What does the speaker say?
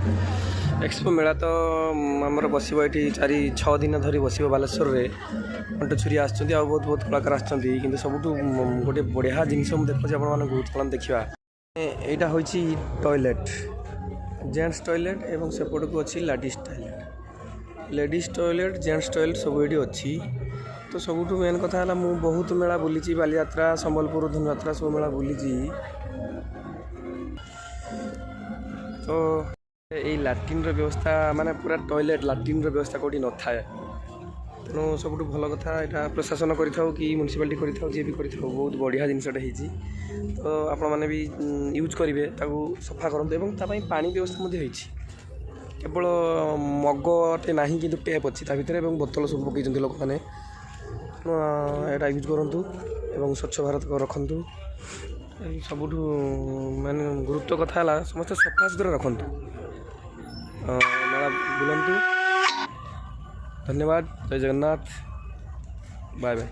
Expo मेला तो आमर बस ये 4-6 दिन धरी बस बालेश्वर में कंठछुरी आसुँच बहुत बहुत कलाकार आसुँच सब गोटे बढ़िया जिनस देखुच्छे आप देखा यहाँ हूँ टॉयलेट जेंट्स टॉयलेट एवं सेपट को अच्छी लेडीज टॉयलेट जेंट्स टॉयलेट सब ये अच्छी तो सबुठ मेन कथा है मुझे बहुत मेला बुली बालीयात्रा संबलपुर धनुयात्रा सब मेला बुली तो यही लाट्रिन व्यवस्था माने पूरा टॉयलेट लाट्रिन व्यवस्था कौटी न थाए तेणु सब भल कथा यहाँ प्रशासन कर कि म्यूनिसिपालिटी कर जी भी कर बहुत बढ़िया जिनसटा होती तो आपण मैंने भी यूज करेंगे सफा करूँ और पानी व्यवस्था केवल मगटे ना कि टेप अच्छी भितर बोतल सब पकई लोक मैंने यहाँ यूज करूँ और स्वच्छ भारत को रखु सबुठ माने गुरुत्व कथा है समस्त सफा सुतरा रखु मेला बुलंतु। धन्यवाद। जय जगन्नाथ। Bye bye.